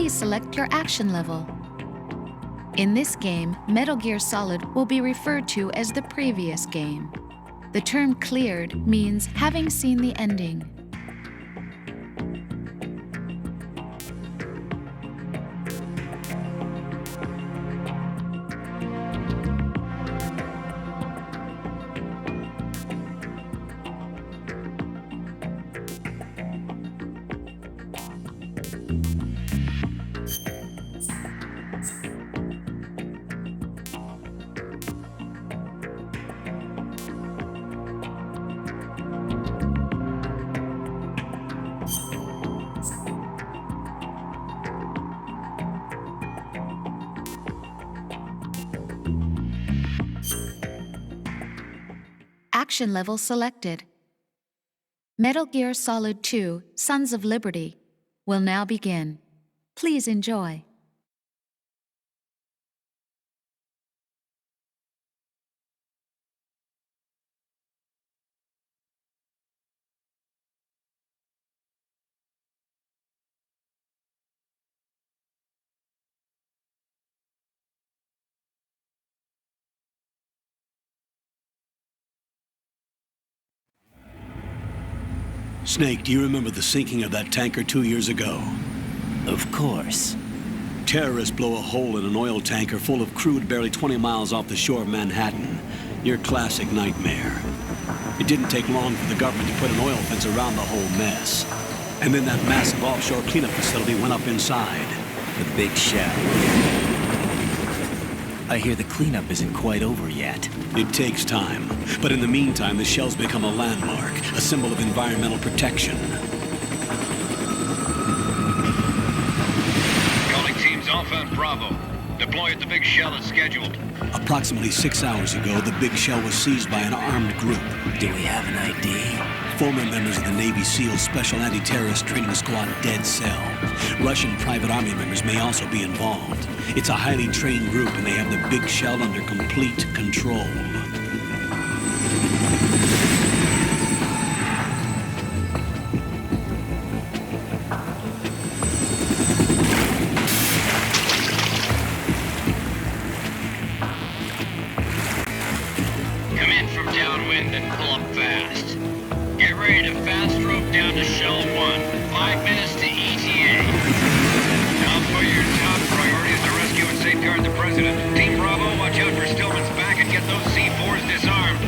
please select your action level. In this game, Metal Gear Solid will be referred to as the previous game. The term cleared means having seen the ending. Action level selected. Metal Gear Solid 2: Sons of Liberty will now begin. Please enjoy. Snake, do you remember the sinking of that tanker 2 years ago? Of course. Terrorists blow a hole in an oil tanker full of crude barely 20 miles off the shore of Manhattan. Your classic nightmare. It didn't take long for the government to put an oil fence around the whole mess. And then that massive offshore cleanup facility went up inside. The big shell. I hear the cleanup isn't quite over yet. It takes time. But in the meantime, the shell's become a landmark, a symbol of environmental protection. Calling teams Alpha and Bravo. Deploy at the big shell as scheduled. Approximately 6 hours ago, the big shell was seized by an armed group. Do we have an ID? Former members of the Navy SEALs Special Anti-Terrorist Training Squad Dead Cell. Russian private army members may also be involved. It's a highly trained group and they have the big shell under complete control. Come in from downwind and pull up fast. Get ready to fast rope down to Shell 1. 5 minutes to ETA. Now for your top priority is to rescue and safeguard the President. Team Bravo, watch out for Stillman's back and get those C4s disarmed.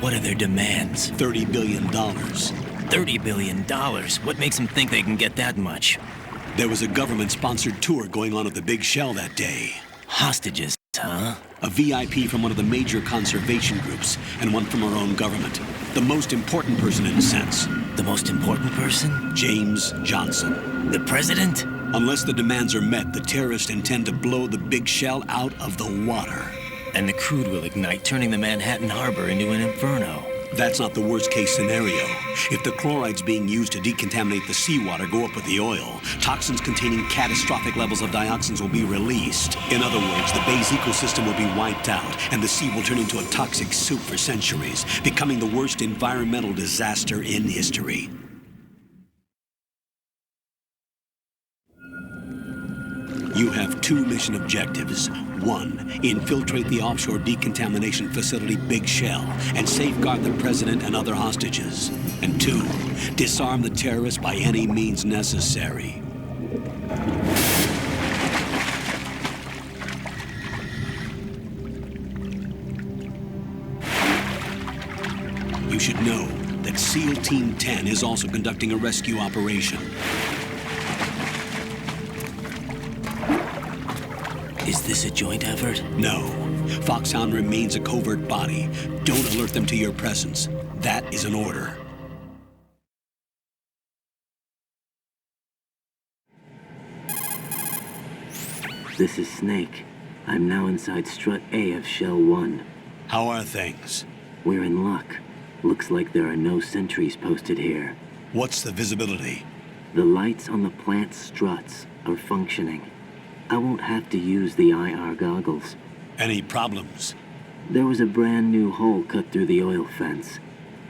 What are their demands? $30 billion. $30 billion? What makes them think they can get that much? There was a government-sponsored tour going on at the big shell that day. Hostages, huh? A VIP from one of the major conservation groups, and one from our own government. The most important person in a sense. The most important person? James Johnson. The president? Unless the demands are met, the terrorists intend to blow the big shell out of the water. And the crude will ignite, turning the Manhattan Harbor into an inferno. That's not the worst-case scenario. If the chlorides being used to decontaminate the seawater go up with the oil, toxins containing catastrophic levels of dioxins will be released. In other words, the bay's ecosystem will be wiped out, and the sea will turn into a toxic soup for centuries, becoming the worst environmental disaster in history. You have 2 mission objectives. 1, infiltrate the offshore decontamination facility Big Shell and safeguard the president and other hostages. And 2, disarm the terrorists by any means necessary. You should know that SEAL Team 10 is also conducting a rescue operation. Is this a joint effort? No. Foxhound remains a covert body. Don't alert them to your presence. That is an order. This is Snake. I'm now inside Strut A of Shell 1. How are things? We're in luck. Looks like there are no sentries posted here. What's the visibility? The lights on the plant's struts are functioning. I won't have to use the IR goggles. Any problems? There was a brand new hole cut through the oil fence.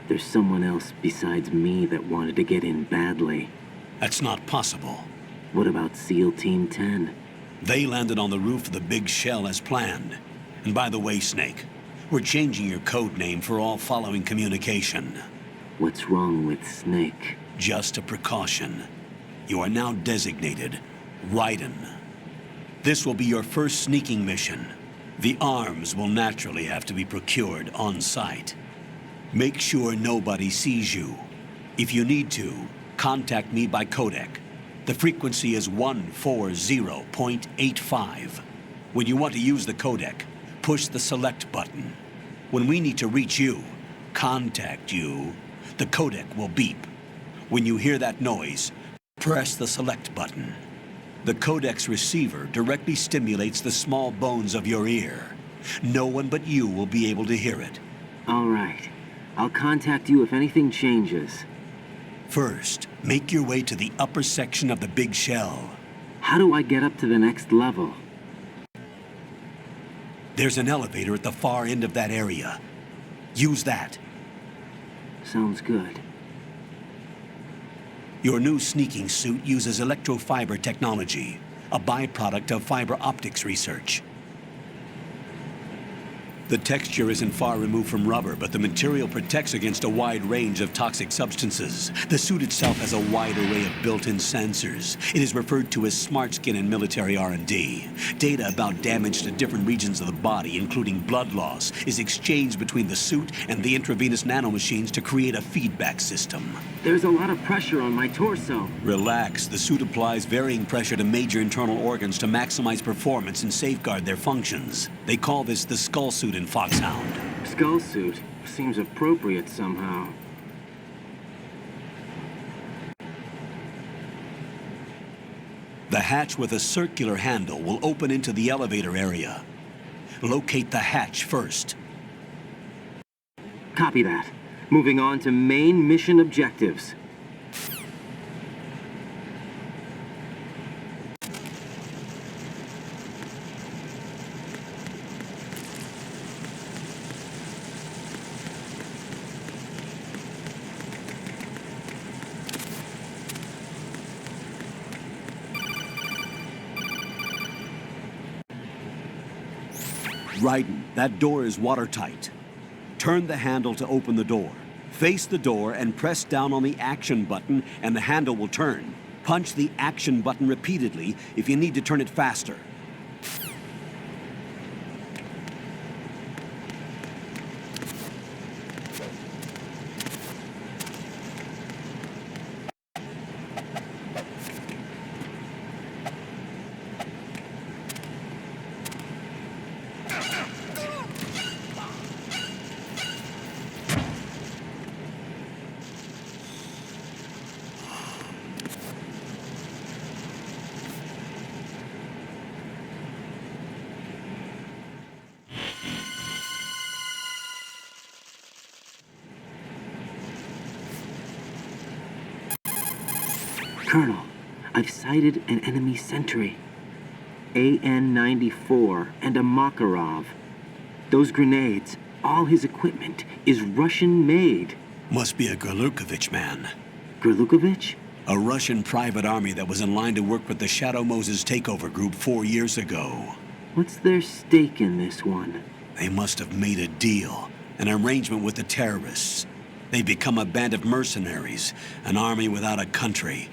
There's someone else besides me that wanted to get in badly. That's not possible. What about SEAL Team 10? They landed on the roof of the big shell as planned. And by the way, Snake, we're changing your code name for all following communication. What's wrong with Snake? Just a precaution. You are now designated Raiden. This will be your first sneaking mission. The arms will naturally have to be procured on site. Make sure nobody sees you. If you need to, contact me by codec. The frequency is 140.85. When you want to use the codec, push the select button. When we need to reach you, contact you, the codec will beep. When you hear that noise, press the select button. The codec's receiver directly stimulates the small bones of your ear. No one but you will be able to hear it. All right. I'll contact you if anything changes. First, make your way to the upper section of the big shell. How do I get up to the next level? There's an elevator at the far end of that area. Use that. Sounds good. Your new sneaking suit uses electrofiber technology, a byproduct of fiber optics research. The texture isn't far removed from rubber, but the material protects against a wide range of toxic substances. The suit itself has a wide array of built-in sensors. It is referred to as smart skin in military R&D. Data about damage to different regions of the body, including blood loss, is exchanged between the suit and the intravenous nanomachines to create a feedback system. There's a lot of pressure on my torso. Relax. The suit applies varying pressure to major internal organs to maximize performance and safeguard their functions. They call this the skull suit in Foxhound. Skull suit seems appropriate somehow. The hatch with a circular handle will open into the elevator area. Locate the hatch first. Copy that. Moving on to main mission objectives. Raiden, that door is watertight. Turn the handle to open the door. Face the door and press down on the action button and the handle will turn. Punch the action button repeatedly if you need to turn it faster. Colonel, I've sighted an enemy sentry. AN-94 and a Makarov. Those grenades, all his equipment, is Russian-made. Must be a Gorlukovich man. Gorlukovich? A Russian private army that was in line to work with the Shadow Moses takeover group 4 years ago. What's their stake in this one? They must have made a deal, an arrangement with the terrorists. They become a band of mercenaries, an army without a country.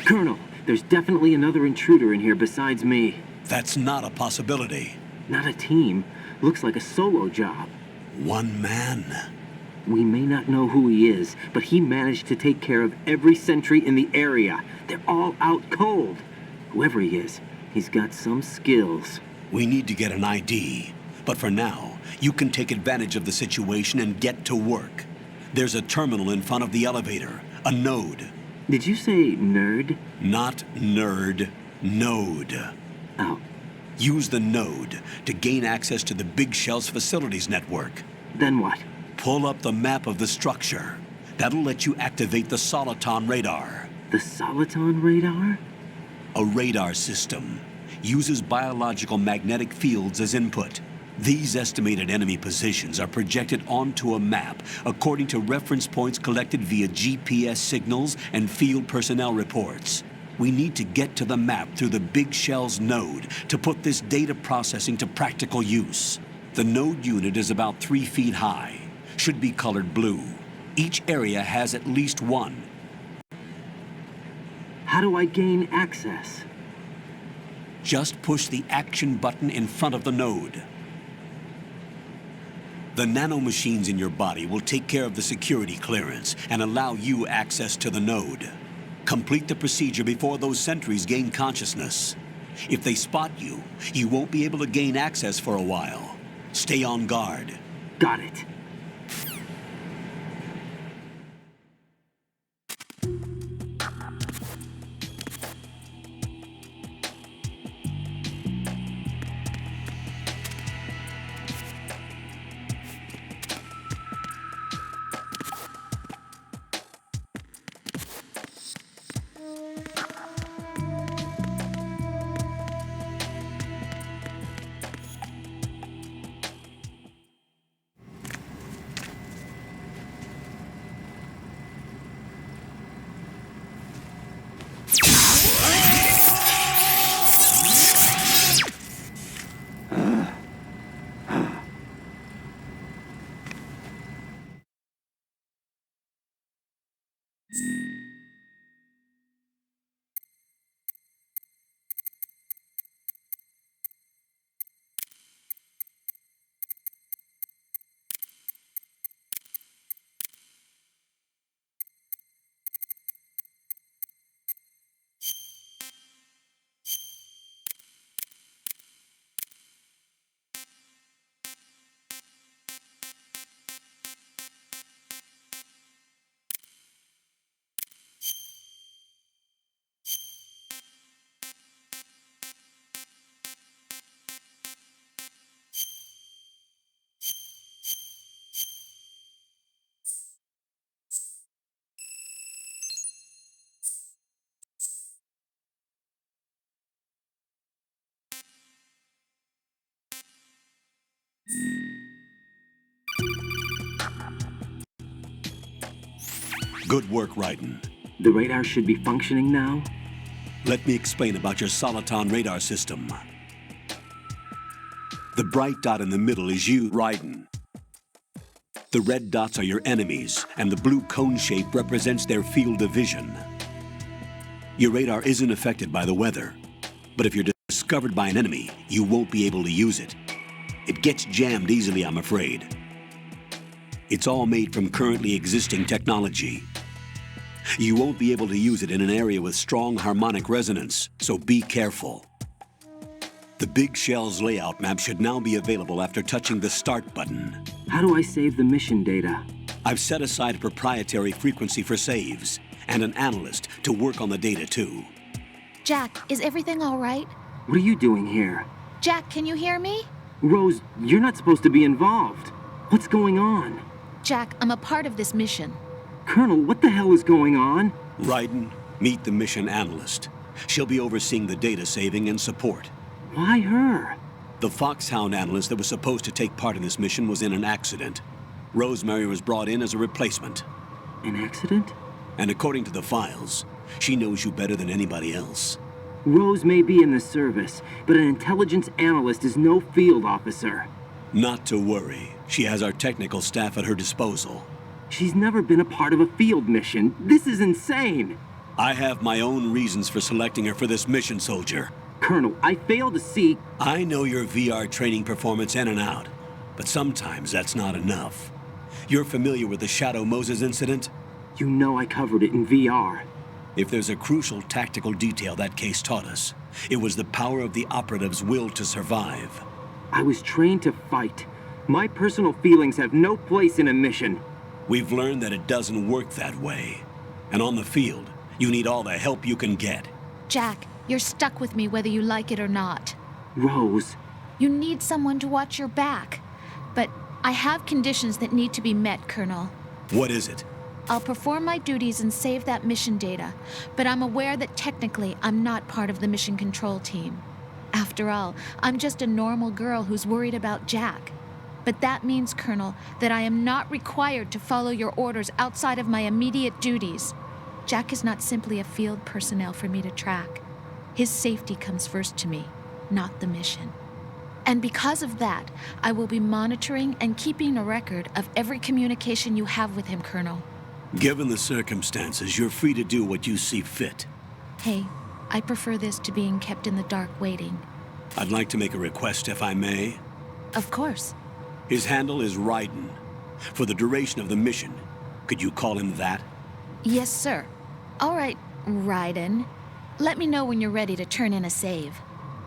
Colonel, there's definitely another intruder in here besides me. That's not a possibility. Not a team. Looks like a solo job. One man. We may not know who he is, but he managed to take care of every sentry in the area. They're all out cold. Whoever he is, he's got some skills. We need to get an ID. But for now, you can take advantage of the situation and get to work. There's a terminal in front of the elevator. A node. Did you say nerd? Not nerd. Node. Oh, Use the node to gain access to the Big Shell's facilities network. then what? Pull up the map of the structure. That'll let you activate the Soliton radar. The Soliton radar? A radar system. Uses biological magnetic fields as input. These estimated enemy positions are projected onto a map according to reference points collected via GPS signals and field personnel reports. We need to get to the map through the Big Shell's node to put this data processing to practical use. The node unit is about 3 feet high. Should be colored blue. Each area has at least one. How do I gain access? Just push the action button in front of the node. The nanomachines in your body will take care of the security clearance and allow you access to the node. Complete the procedure before those sentries gain consciousness. If they spot you, you won't be able to gain access for a while. Stay on guard. Got it. Good work, Raiden. The radar should be functioning now? Let me explain about your Soliton radar system. The bright dot in the middle is you, Raiden. The red dots are your enemies, and the blue cone shape represents their field of vision. Your radar isn't affected by the weather, but if you're discovered by an enemy, you won't be able to use it. It gets jammed easily, I'm afraid. It's all made from currently existing technology. You won't be able to use it in an area with strong harmonic resonance, so be careful. The Big Shell's layout map should now be available after touching the Start button. How do I save the mission data? I've set aside a proprietary frequency for saves, and an analyst to work on the data too. Jack, is everything all right? What are you doing here? Jack, can you hear me? Rose, you're not supposed to be involved. What's going on? Jack, I'm a part of this mission. Colonel, what the hell is going on? Raiden, meet the mission analyst. She'll be overseeing the data saving and support. Why her? The Foxhound analyst that was supposed to take part in this mission was in an accident. Rosemary was brought in as a replacement. An accident? And according to the files, she knows you better than anybody else. Rose may be in the service, but an intelligence analyst is no field officer. Not to worry. She has our technical staff at her disposal. She's never been a part of a field mission. This is insane. I have my own reasons for selecting her for this mission, soldier. Colonel, I fail to see... I know your VR training performance in and out, but sometimes that's not enough. You're familiar with the Shadow Moses incident? You know I covered it in VR. If there's a crucial tactical detail that case taught us, it was the power of the operative's will to survive. I was trained to fight. My personal feelings have no place in a mission. We've learned that it doesn't work that way. And on the field, you need all the help you can get. Jack, you're stuck with me whether you like it or not. Rose. You need someone to watch your back. But I have conditions that need to be met, Colonel. What is it? I'll perform my duties and save that mission data, but I'm aware that technically I'm not part of the mission control team. After all, I'm just a normal girl who's worried about Jack. But that means, Colonel, that I am not required to follow your orders outside of my immediate duties. Jack is not simply a field personnel for me to track. His safety comes first to me, not the mission. And because of that, I will be monitoring and keeping a record of every communication you have with him, Colonel. Given the circumstances, you're free to do what you see fit. Hey, I prefer this to being kept in the dark waiting. I'd like to make a request, if I may. Of course. His handle is Raiden. For the duration of the mission, could you call him that? Yes, sir. All right, Raiden. Let me know when you're ready to turn in a save.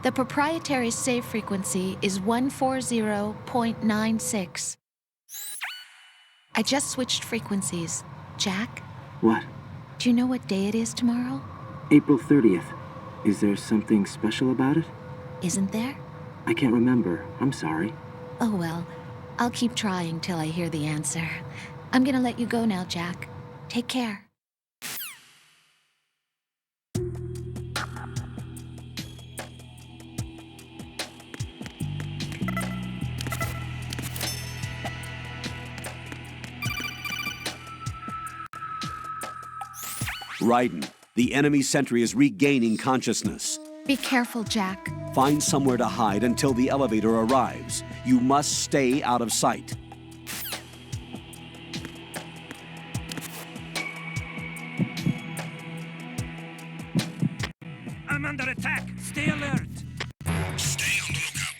The proprietary save frequency is 140.96. I just switched frequencies. Jack, What? do you know what day it is tomorrow? April 30th. Is there something special about it? Isn't there? I can't remember. I'm sorry. Oh well, I'll keep trying till I hear the answer. I'm gonna let you go now, Jack. Take care. Raiden, the enemy sentry is regaining consciousness. Be careful, Jack. Find somewhere to hide until the elevator arrives. You must stay out of sight. I'm under attack. Stay alert. Stay on the lookout.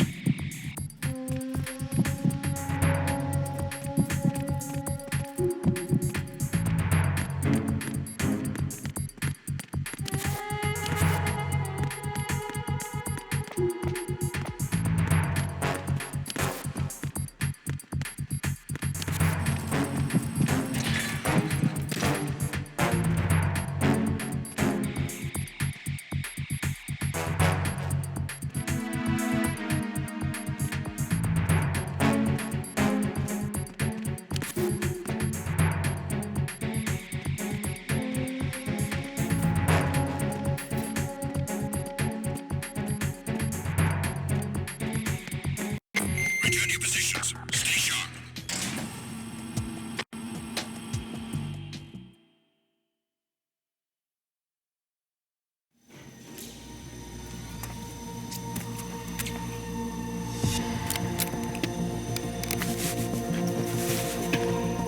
Return your positions. Stay sharp.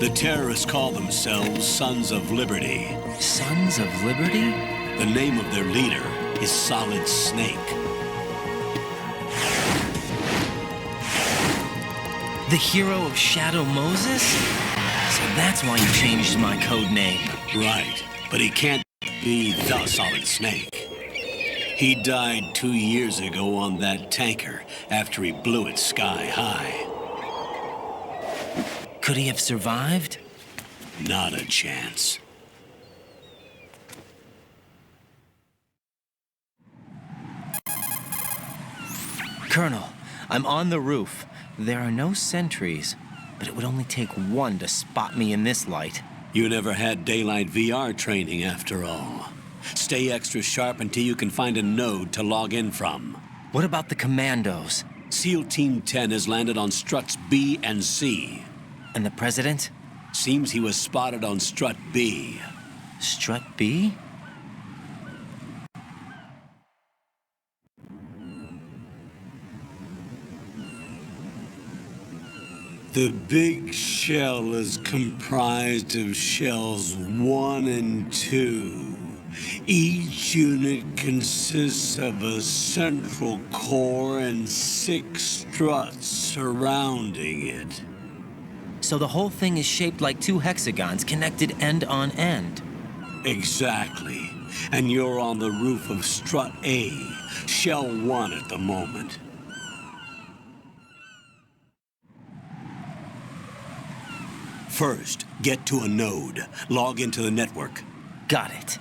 The terrorists call themselves Sons of Liberty. Sons of Liberty? The name of their leader is Solid Snake. The hero of Shadow Moses? So that's why you changed my code name. Right, but he can't be the Solid Snake. He died 2 years ago on that tanker after he blew it sky high. Could he have survived? Not a chance. Colonel, I'm on the roof. There are no sentries, but it would only take one to spot me in this light. You never had daylight VR training after all. Stay extra sharp until you can find a node to log in from. What about the commandos? SEAL Team 10 has landed on struts B and C. And the president? Seems he was spotted on strut B. Strut B? The big shell is comprised of shells 1 and 2. Each unit consists of a central core and 6 struts surrounding it. So the whole thing is shaped like 2 hexagons connected end on end. Exactly. And you're on the roof of Strut A, Shell 1 at the moment. First, get to a node. Log into the network. Got it.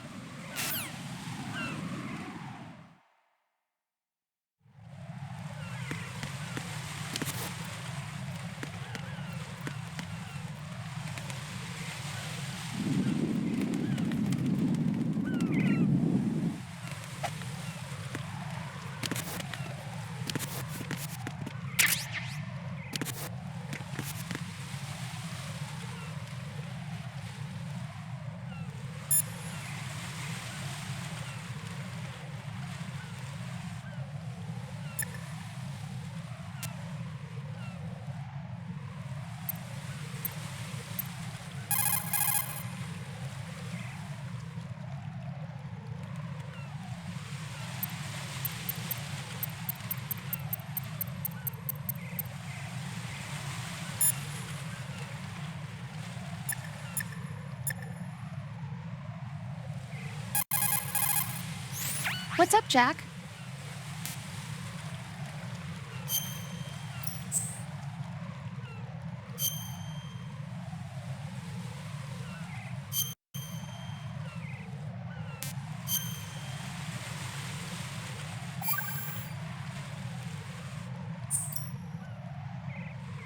What's up, Jack?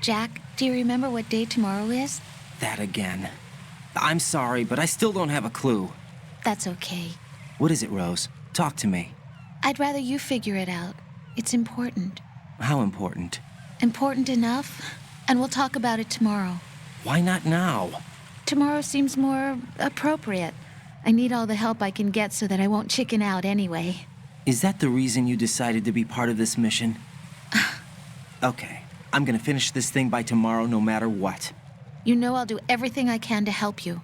Jack, do you remember what day tomorrow is? That again. I'm sorry, but I still don't have a clue. That's okay. What is it, Rose? Talk to me. I'd rather you figure it out. It's important. How important? Important enough? And we'll talk about it tomorrow. Why not now? Tomorrow seems more appropriate. I need all the help I can get so that I won't chicken out anyway. Is that the reason you decided to be part of this mission? Okay, I'm gonna finish this thing by tomorrow no matter what. You know I'll do everything I can to help you.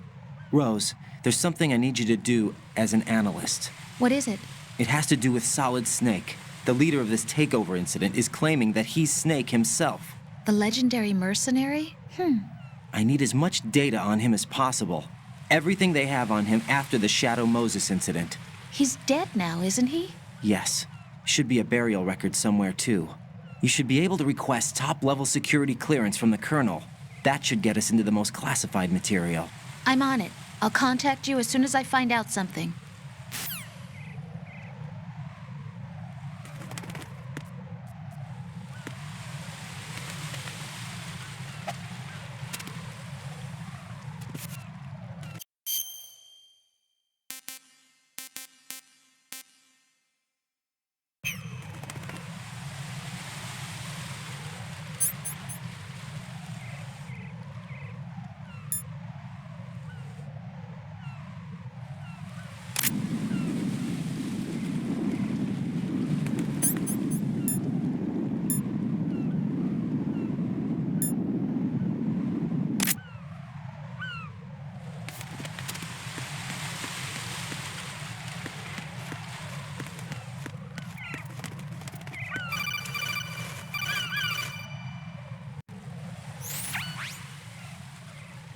Rose, there's something I need you to do as an analyst. What is it? It has to do with Solid Snake. The leader of this takeover incident is claiming that he's Snake himself. The legendary mercenary? I need as much data on him as possible. Everything they have on him after the Shadow Moses incident. He's dead now, isn't he? Yes. Should be a burial record somewhere, too. You should be able to request top-level security clearance from the Colonel. That should get us into the most classified material. I'm on it. I'll contact you as soon as I find out something.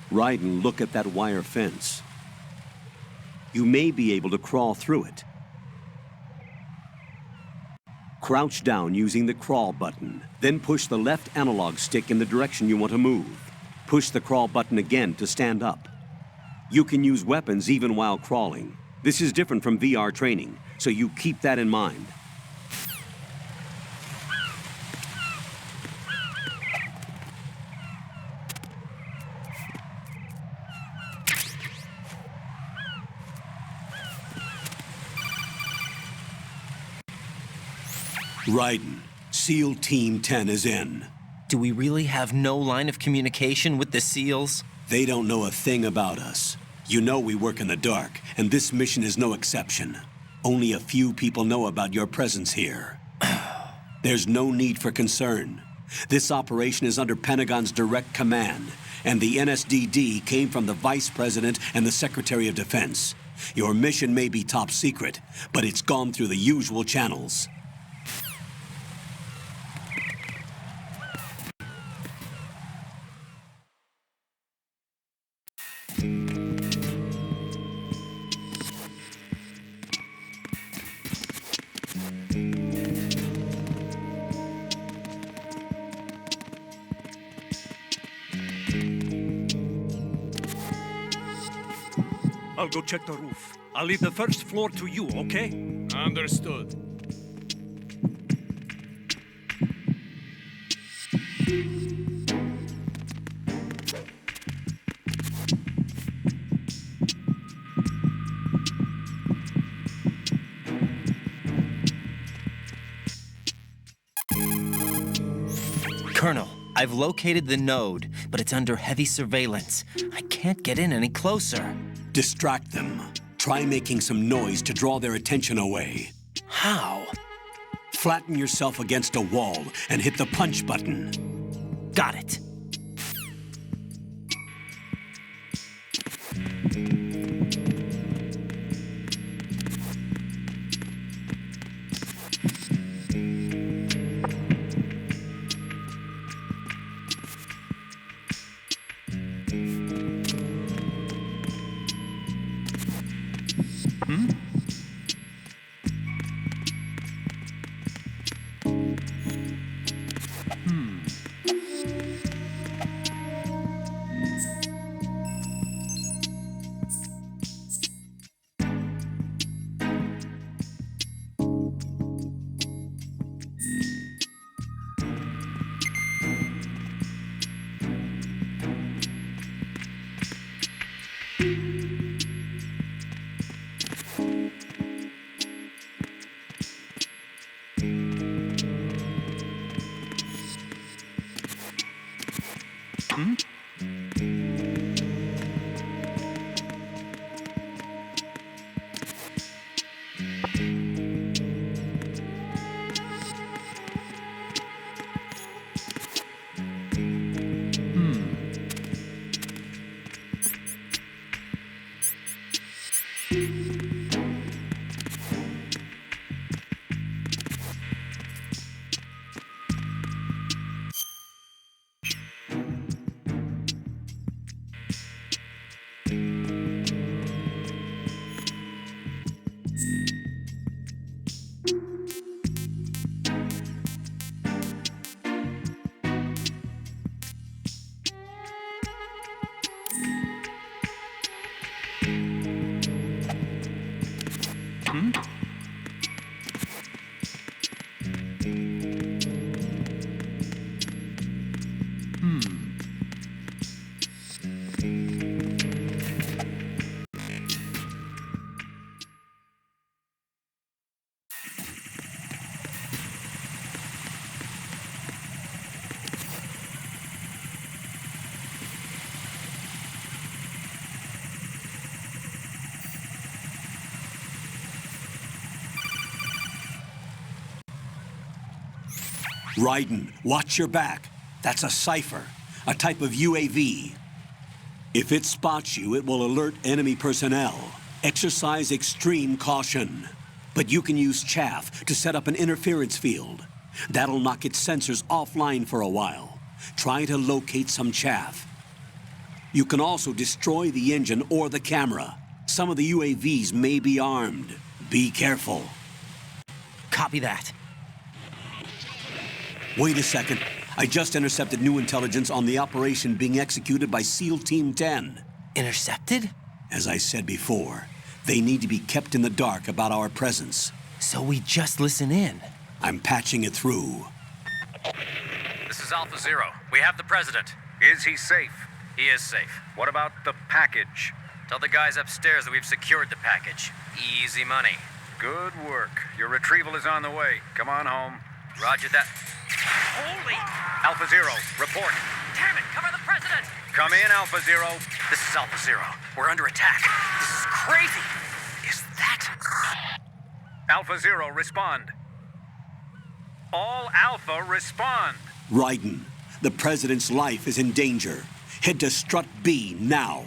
Ryden, look at that wire fence. You may be able to crawl through it. Crouch down using the crawl button, then push the left analog stick in the direction you want to move. Push the crawl button again to stand up. You can use weapons even while crawling. This is different from VR training, so you keep that in mind. Ryden, SEAL Team 10 is in. Do we really have no line of communication with the SEALs? They don't know a thing about us. You know we work in the dark, and this mission is no exception. Only a few people know about your presence here. There's no need for concern. This operation is under Pentagon's direct command, and the NSDD came from the Vice President and the Secretary of Defense. Your mission may be top secret, but it's gone through the usual channels. I'll go check the roof. I'll leave the first floor to you, okay? Understood. Colonel, I've located the node, but it's under heavy surveillance. I can't get in any closer. Distract them. Try making some noise to draw their attention away. How? Flatten yourself against a wall and hit the punch button. Got it. Raiden, watch your back. That's a cipher, a type of UAV. If it spots you, it will alert enemy personnel. Exercise extreme caution. But you can use chaff to set up an interference field. That'll knock its sensors offline for a while. Try to locate some chaff. You can also destroy the engine or the camera. Some of the UAVs may be armed. Be careful. Copy that. Wait a second. I just intercepted new intelligence on the operation being executed by SEAL Team 10. Intercepted? As I said before, they need to be kept in the dark about our presence. So we just listen in. I'm patching it through. This is Alpha Zero. We have the president. Is he safe? He is safe. What about the package? Tell the guys upstairs that we've secured the package. Easy money. Good work. Your retrieval is on the way. Come on home. Roger that. Holy! Alpha Zero, report. Damn it! Cover the president! Come in, Alpha Zero. This is Alpha Zero. We're under attack. This is crazy. Is that... Alpha Zero, respond. All Alpha, respond. Raiden, the president's life is in danger. Head to Strut B now.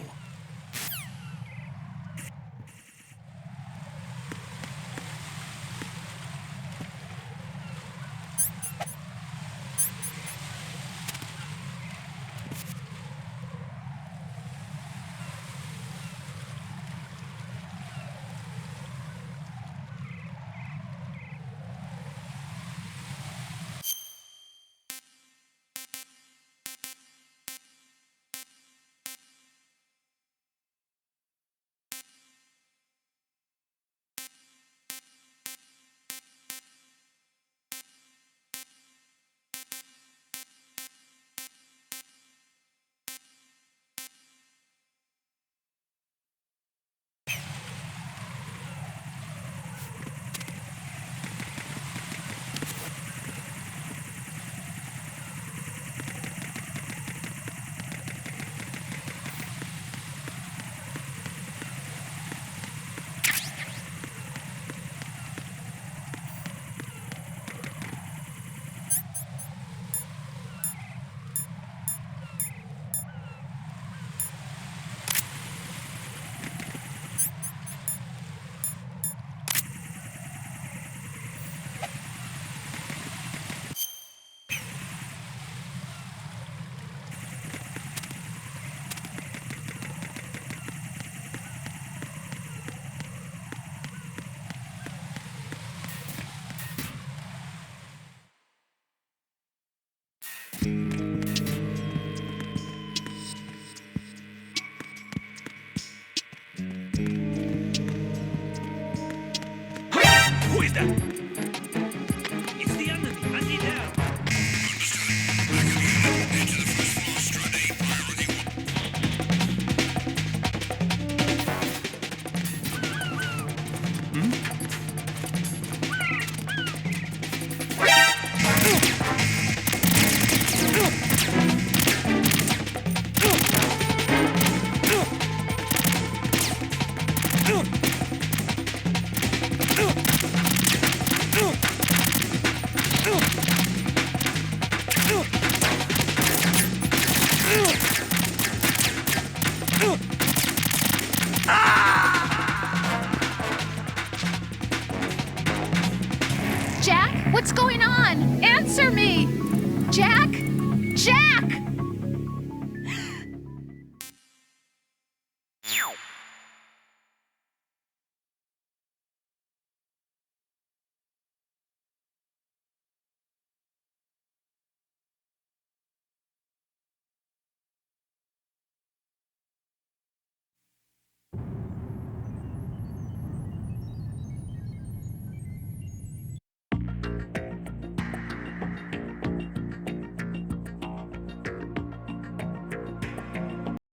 is that? It's the enemy. Hunt it down. Jack, what's going on? Answer me! Jack? Jack!